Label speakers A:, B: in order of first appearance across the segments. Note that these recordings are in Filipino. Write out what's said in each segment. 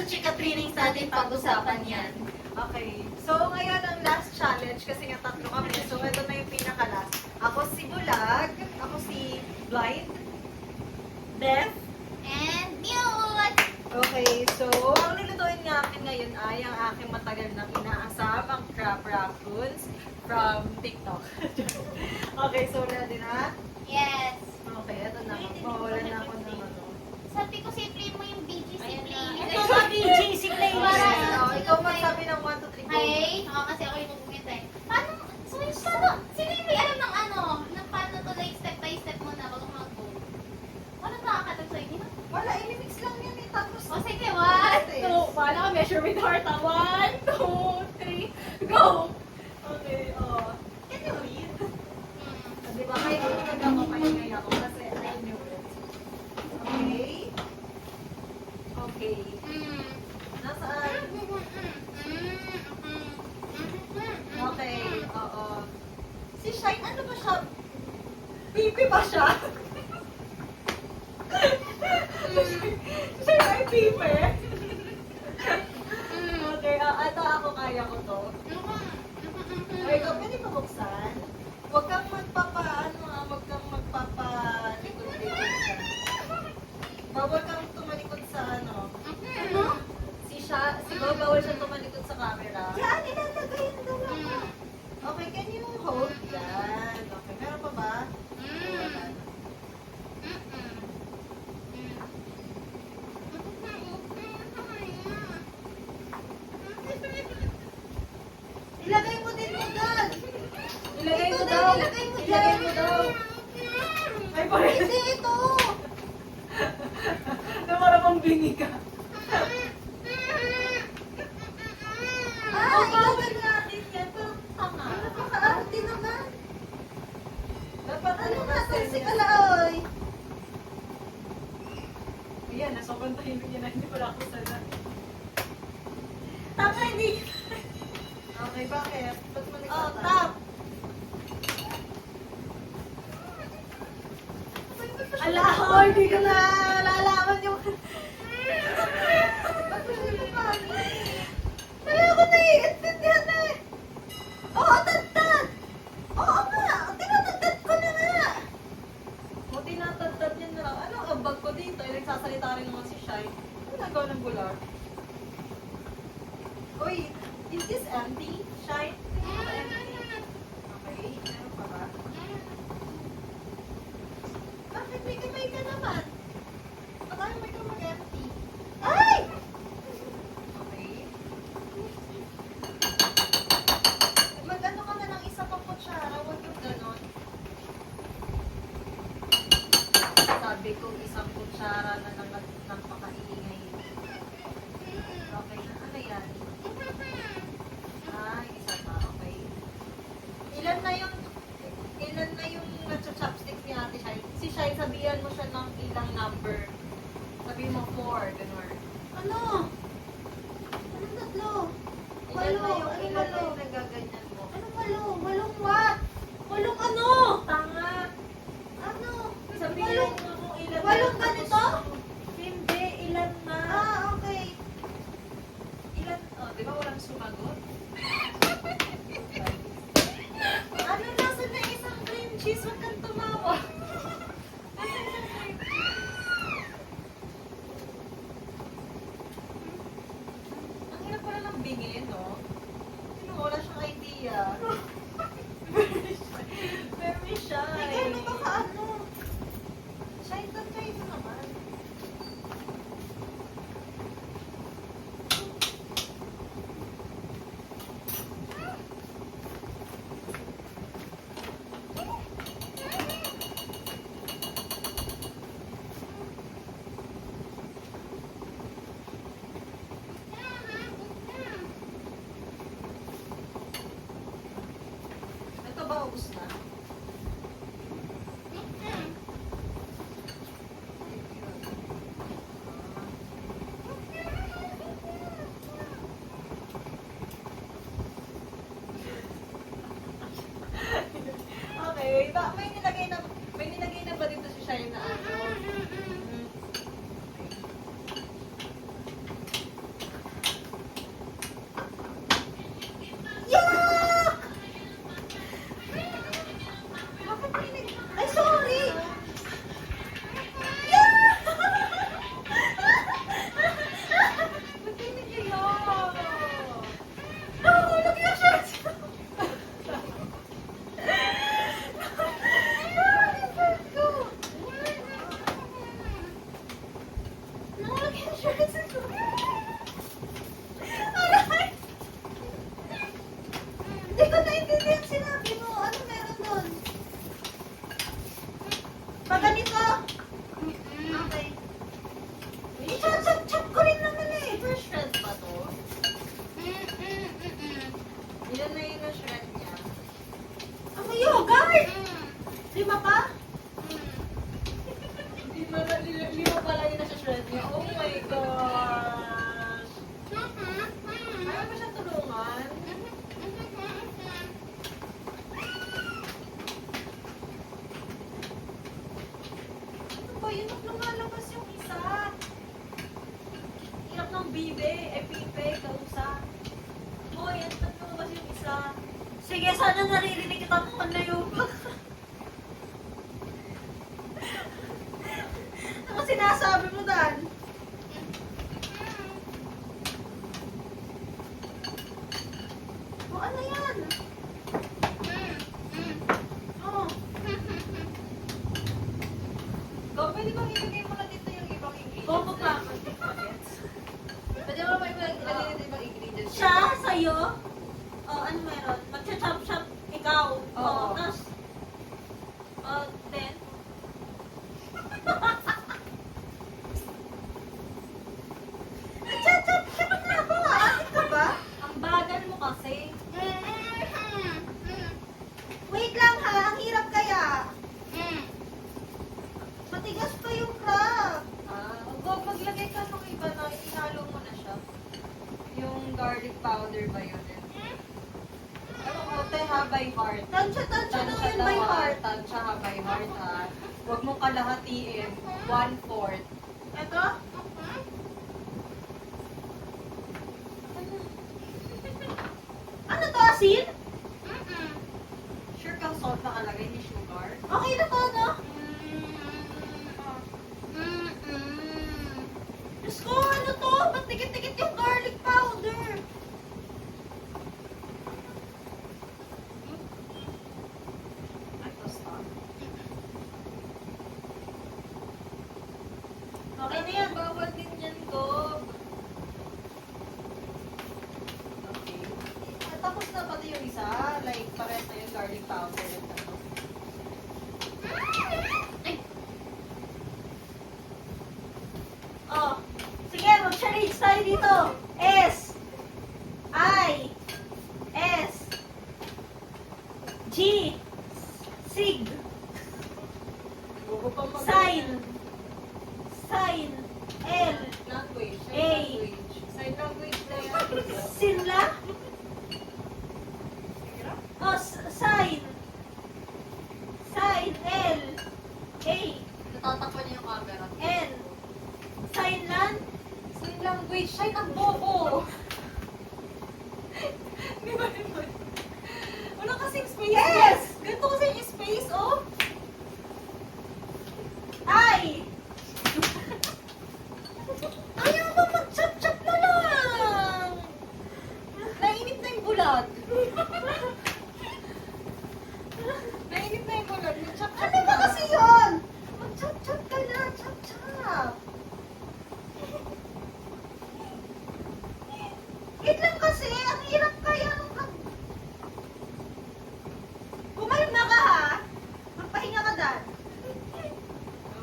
A: sa Chika Trainings natin pag-usapan yan.
B: Okay. So, ngayon ang last challenge kasi nga tatlo kami. So, ito na yung pinaka-last. Ako si Bulag, ako si Blind, Deaf.
A: And mute!
B: Okay, so, ang lulutuin nga akin ngayon ay ang aking matagal na inaasam, ang crab raccoons from TikTok. Okay, so ready na?
A: Yes.
B: Okay, ito na. Mawala na ako ng ano.
A: Sabi ko, simple mo yung BGC playlist.
C: Ito ba BGC playlist?
B: Oh, ikaw magsabi ng 1, 2, 3, go.
A: Hey, ako kasi ako yung nagpumita eh. Paano, so yung paano, sino yung may alam ng ano, ng paano to like step by step mo na bago mag-go? Wala nakakatag sa inyo?
B: Wala, inimix lang yan eh. Tapos,
A: O sige, 1, 2, paano ka measure with heart? 1, 2, 3, go!
B: okay, oh. Can you read?
A: Hmm.
B: Di ba, kayo kung nagkakapahingay ako kasi I knew it. Okay? Okay.
A: Hmm.
B: Nasaan? Okay, oo. Si Shine, ano ba siya? Pipi ba siya? Si Shine ay pipi? Okay, ito ako, kaya ko to. Okay, ikaw, pwede pa buksan? Huwag kang huwag kang magpapalikod-likod ka. Bawal kang tumalikod sa ano. Bawal siya tumalikod sa camera. Yan, ilalagay yung dalawa. Okay, can you hold? Yan. Okay, meron pa ba? Wala na. Ilagay mo din mo dad. Ilagay mo daw.
A: Ilagay mo
B: Ilagay mo daw. Ay, parang.
A: Hindi ito.
B: Na parang pang bingi ka.
A: Ah,
B: bawal natin yan. Parang tanga.
A: Nakakaarte naman.
B: Dapat
A: Ano nga
B: kasi
A: si Kalaoy?
B: Ayan, nasobrang tahimik niya na hindi pala ako sana. Tama, hindi. Okay, bakit? Ba't mo
A: Oh,
B: nagtata?
A: tap.
B: Ala, ho, hindi ko na lalaman yung... Wala ko naiintindihan na eh. Oo, tagtag! Oo nga, tinatagtag ko na nga. O, tinatagtag niya na lang. Ano ang bag ko dito? Eh, nagsasalita rin naman si Shai. Ano nagawa ng bular? Uy, is this empty, Shai? Okay, meron pa ba? Bakit may kamay ka naman? Akala may ka mag-empty. Ay! Okay. Mag-ano ka na ng isa pang kutsara, huwag yung ganon. Sabi ko, isang kutsara na napakaingay. Okay na, ano yan? Ay, isa pa, okay. Ilan na yung nagcha-chopstick ni Ate Shai? Si Shai, sabihan mo siya ng ilang number. Sabihin mo 4, ganun.
A: Ano? Anong tatlo?
B: Ilan na yung
A: Ano
B: ilan na
A: walo?
B: yung nagaganyan mo?
A: Anong walo? Walong what? Walong ano?
B: Tanga!
A: Ano?
B: Sabihin
A: Walong,
B: mo kung ilan na
A: walong
B: yung
A: ganito?
B: Hindi, ilan na?
A: Ah, okay.
B: Ilan? Oh, di ba walang sumagot? Ano nasa na isang cream cheese? Huwag kang tumawa. Nasaan yung cream cheese? Ang hirap pala ng bingin, no? Sino, wala siyang idea. Very shy.
A: Ay, ano ba ka ano?
B: Shy doon kayo naman. bibe, pipe, kausa. Hoy, ang tanong mo kasi yung isa. Sige, sana naririnig kita mo na yung... Ano sinasabi mo, Dan? O, ano yan? Oh. Go, pwede bang ilagay mo na dito yung ibang ingredients?
C: Go, pa.
B: Pwede mo ba ilagay dito ibang ingredients?
C: Siya, sa'yo. Oh, ano meron? Magcha-chop-chop ikaw.
B: Oo.
C: Oh, tapos, oh, then,
B: Chat-chat na ako, aatin ka ba?
C: ang bagal mo kasi.
B: Wait lang ha, ang hirap kaya. Matigas pa yung crab. Go, maglagay ka ng iba na inalo mo na siya. Yung garlic powder ba yun? Ano mo, ha, by heart. Tansya na yun by heart. Tansya ha, by heart ha. Huwag mong kalahatiin. 1/4. Ito? Ano to, asin? Sure kang salt nakalagay, ni sugar? Okay na to, no? Diyos ko, ano to? Ba't tikit-tikit yung garlic powder? Ay, basta. Okay na yan, bawal din dyan, Gob. Okay. Tapos na pati yung isa, like, pares na yung garlic powder and ano.
C: Oh, sige, mag-charades tayo dito. S, I, S, G, Sig, Sign, Sign, L,
B: Language.
C: A.
B: Sign language na yan.
C: Sinla, oh, Sign, Sign, L, A,
B: Natatakpan niya yung camera.
C: N, Sign Land,
B: Sign language. Sign ang bobo. Di ba naman? Wala kasing space.
C: Yes!
B: Ganito kasi yung space, oh.
C: I,
B: Ayaw mo mag-chop-chop na lang. Nainip na yung bulag. Nainip na yung bulag. Mag-chop-chop
C: ano ba
B: na.
C: kasi yun?
B: Mag-chop-chop ka na. Chop-chop.
C: Wait lang kasi, ang hirap kaya nung... Kumalma ka ha? Magpahinga ka dyan.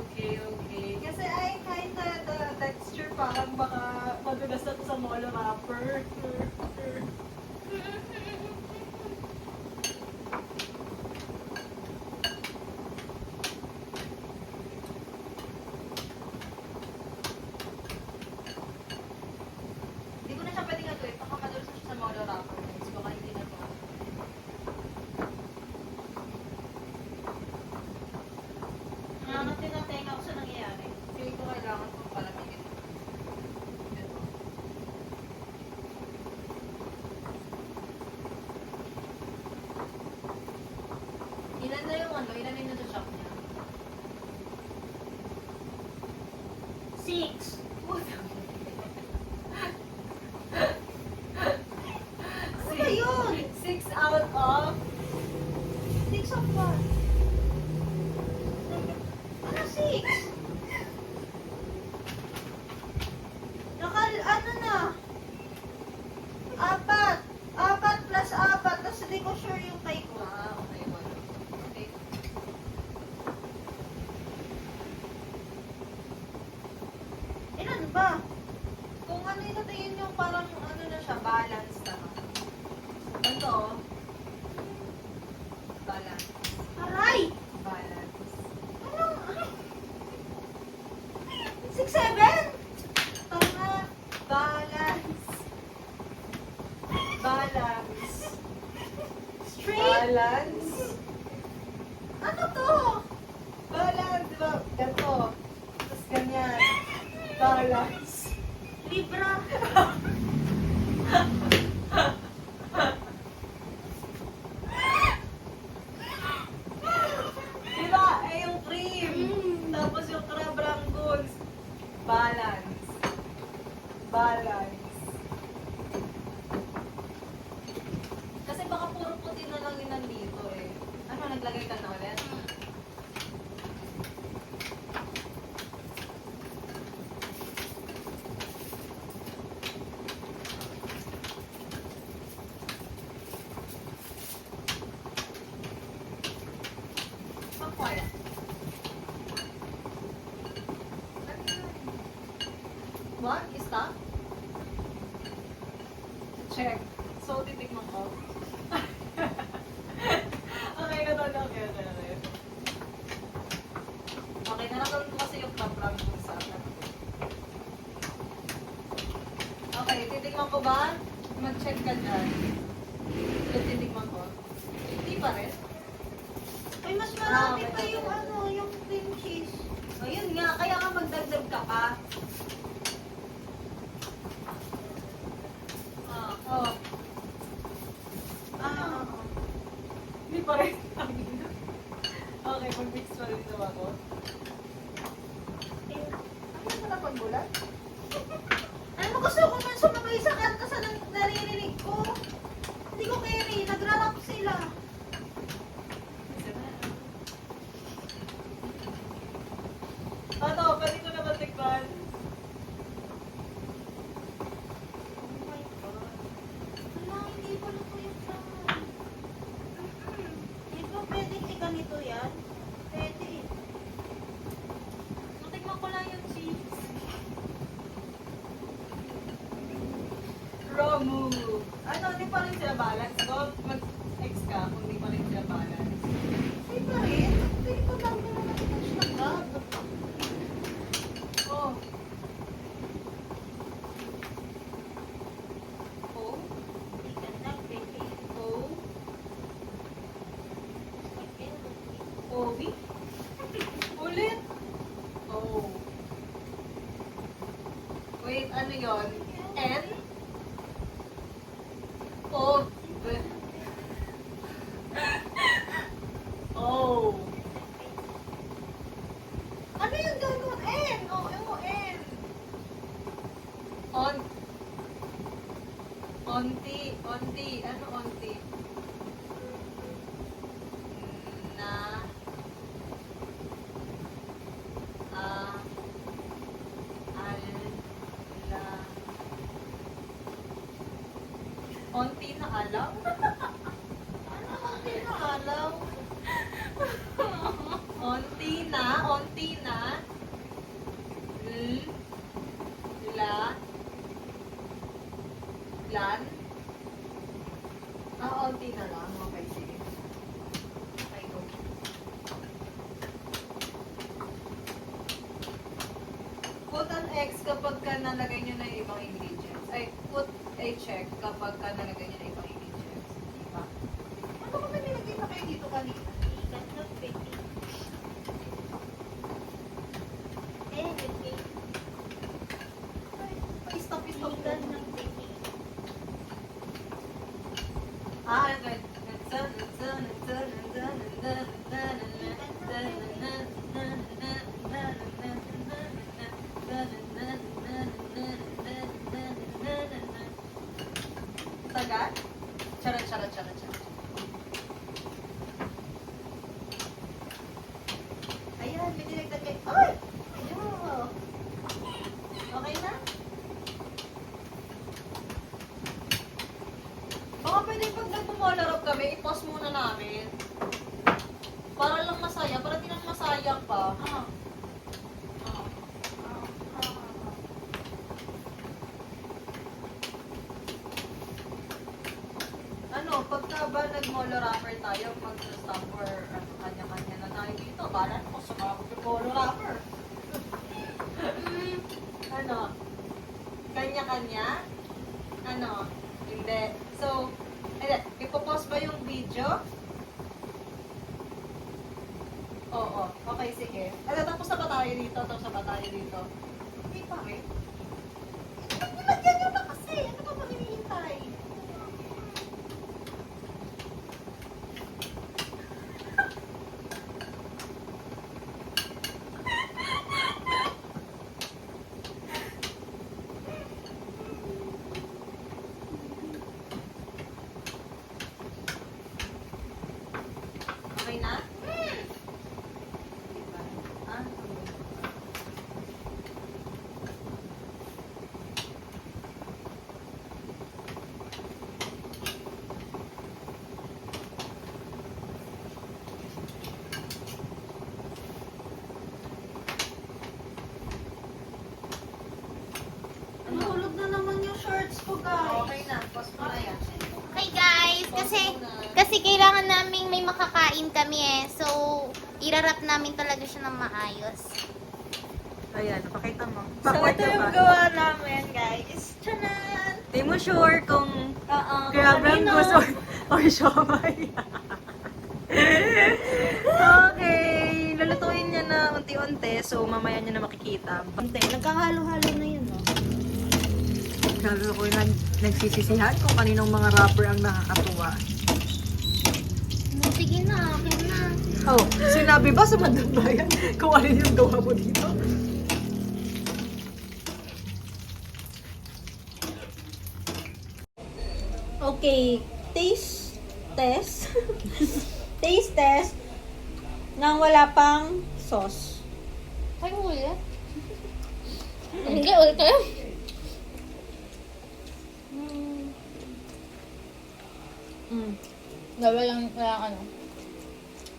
B: Okay, okay. Kasi I kind the texture parang baka madulas na to sa mall wrapper. Hindi ko na siya pwedeng gagawin. Baka madulas na siya sa mall wrapper. So baka hindi na to.
C: Nangangatin ang tenga ko sa nangyayari.
B: Feeling ko kailangan kong palamigin. Ito. Ilan na yung ano? Ilan na yung nasa-shop niya?
C: 6.
B: Ano ba yun? 6 out of
C: 6 of what? Ano 6? Ano na? 4. 4 plus 4. Tapos hindi ko sure yung kay ko.
B: okay, wala. Okay.
C: Ilan ba?
B: Kung ano yung tingin nyo, parang ano na siya, balance naman. Ito, balance.
C: Aray!
B: Balance.
C: Anong... 6, 7?
B: Tama. Balance. Balance.
C: Straight?
B: Balance.
C: Ano to?
B: Balance, diba? Ganito. Tapos ganyan. Balance.
C: Libra.
B: Diba? Eh, yung cream. Tapos yung crab rangoons. Balance. Balance. Kasi baka puro puti na lang yun nandito eh. Ano, naglagay ka na ulit? Pakwaya. What? Stop? Check. So, titikman ko. Okay na to. Okay. Okay, nararamdaman ko kasi yung crab kung sa akin. Okay, titikman ko ba? Mag-check ka dyan. Yung titikman ko. Hindi pa rin.
C: Ay, mas marami
B: okay,
C: pa yung
B: okay.
C: ano, yung cream cheese.
B: Ayun nga, kaya nga magdagdag ka pa. Oh.
C: Ah,
B: Hindi pa rin. Okay, mag-mix pa rin naman ako. Ano na pagbulat?
C: ano mo gusto ko man sumabay sa kanta sa naririnig ko? Hindi ko carry, nagrarap sila.
B: Ano, pwede ko na matikman.
C: Oh my God. Wala, hindi pa luto yung pan. Di ba pwedeng ganito yan? Pwede.
B: Matikman ko lang yung cheese. Wrong move. Ano, hindi pa rin sila balance. Go, mag-X ka kung hindi pa rin sila balance.
C: Hindi pa rin. Pwede ko lang naman natin siya gab.
B: Oh. Oh.
C: Hindi ka na, pwede.
B: Oh.
C: Pwede.
B: Obi. Ulit. Oh. Wait, ano yon? N? O. B. Oh.
C: Ano yung gano'n? N! O, N!
B: On. Onti. Onti. Ano onti? Na. Al. La. Onti na alaw?
C: Ano ang tinalaw?
B: Onti na. Onti na. L. La. Lan. Onti na lang. Okay, sige. Okay, go. Put an X kapag ka nalagay nyo na yung ibang ingredients. Ay, put a check kapag ka nalagay nyo na yung ibang ingredients. Diba?
C: Ano ba nilagay pa kayo dito kanina? Hindi ka na, pwede. Pwede.
B: Stop,
C: Hindi
B: stop.
C: ka na, pwede.
B: Okay. Tagal? Charot, charot, charot, charot.
C: Ayan, may dinagdag kayo. Ay! Ayun.
B: Okay na? Baka pwede pag nagmumolarap kami, i-pause muna namin. Para lang masaya, para di lang masayang pa.
C: Ah.
B: Ano, pagka ba nag-molo wrapper tayo, mag-stop or ano, kanya-kanya na tayo dito. Balan ko sa mga mag-molo wrapper. Ano? Kanya-kanya? Ano? Hindi. So, ipopost ba yung video? Oo. Okay, sige. Tapos na ba tayo dito? Tapos na ba tayo dito? Hindi pa rin.
C: ko, guys.
B: Okay na, post mo na yan.
A: Okay guys, kasi kailangan naming may makakain kami eh. So, irarap namin talaga siya ng maayos.
B: Ayan, napakita mo.
C: So,
B: Support
C: ito
B: ka
C: yung
B: ba?
C: gawa namin, guys. Tiyanan!
B: Di mo sure kung
C: Oo.
B: crab
C: kanino?
B: rangoon or siomay. Okay, lulutuin niya na unti-unti. So, mamaya niya na makikita.
C: Ante, nagkahalo-halo na yun, no?
B: Sabi ko yung nagsisisihan kung kaninong mga rapper ang nakakatuwa.
A: Sige na, akin na.
B: Oh, sinabi ba sa Mandambayan kung ano yung gawa mo dito?
C: Okay, taste test. Taste test nang wala pang sauce.
A: Ay, ulit. Hindi, ulit kayo.
C: Mm.
A: Wala ano.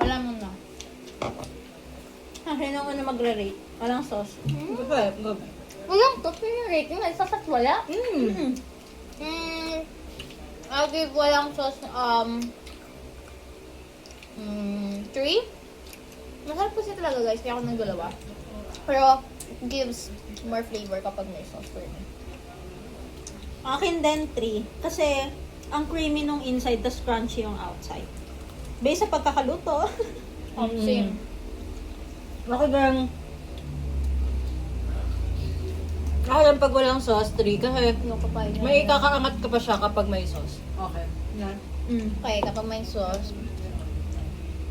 A: Wala mo na.
C: Sino ko na magre-rate? Walang sauce.
B: Gabi, gabi.
A: Walang to, pero rating ay sapat wala.
C: Mm.
A: I'll give walang sauce, 3. Masarap kasi talaga guys, kaya ako nagdalawa. Pero, it gives more flavor kapag may sauce for me.
C: Akin din 3. Kasi, ang creamy nung inside, tas crunchy yung outside. Based sa pagkakaluto.
A: Same.
B: Ako lang, pag walang sauce, 3. Kasi
A: Yung kapay niya.
B: may ikakaangat ka pa siya kapag may sauce. Okay. Yan.
C: Mm.
A: Okay, kapag may sauce.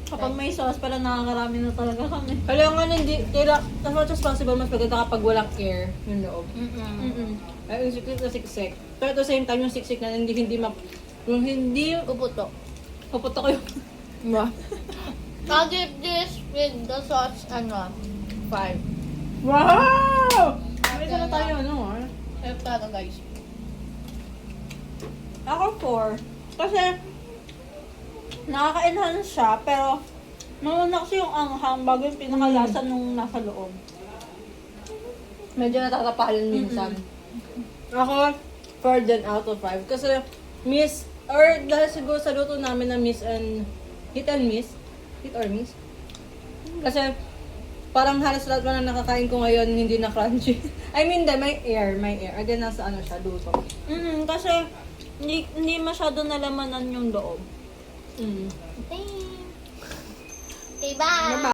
C: Kapag may sauce, parang nakakarami na talaga kami.
B: Kailangan hindi, as much as possible, mas maganda kapag walang air yung loob.
C: Mm-mm.
B: Ay, yung siksik na siksik. Pero at the same time, yung siksik na hindi yung hindi,
A: Uputo.
B: pupunta ko yung,
A: Ba? I'll give this with the sauce, 5.
B: wow! May isa na tayo, ano ah.
A: Sarap talaga guys.
C: Ako 4. Kasi, nakaka-enhance siya, pero nauna kasi yung anghang bago yung pinakalasa nung nasa loob.
B: Medyo natatapalan minsan. Ako, 4 din out of 5. Kasi, dahil siguro sa luto namin na hit or miss. Kasi, parang halos lahat na nakakain ko ngayon, hindi na crunchy. I mean, may air. Again, nasa ano siya, luto.
C: Kasi, hindi masyado nalamanan yung loob.
B: Mm.
A: Okay, bye!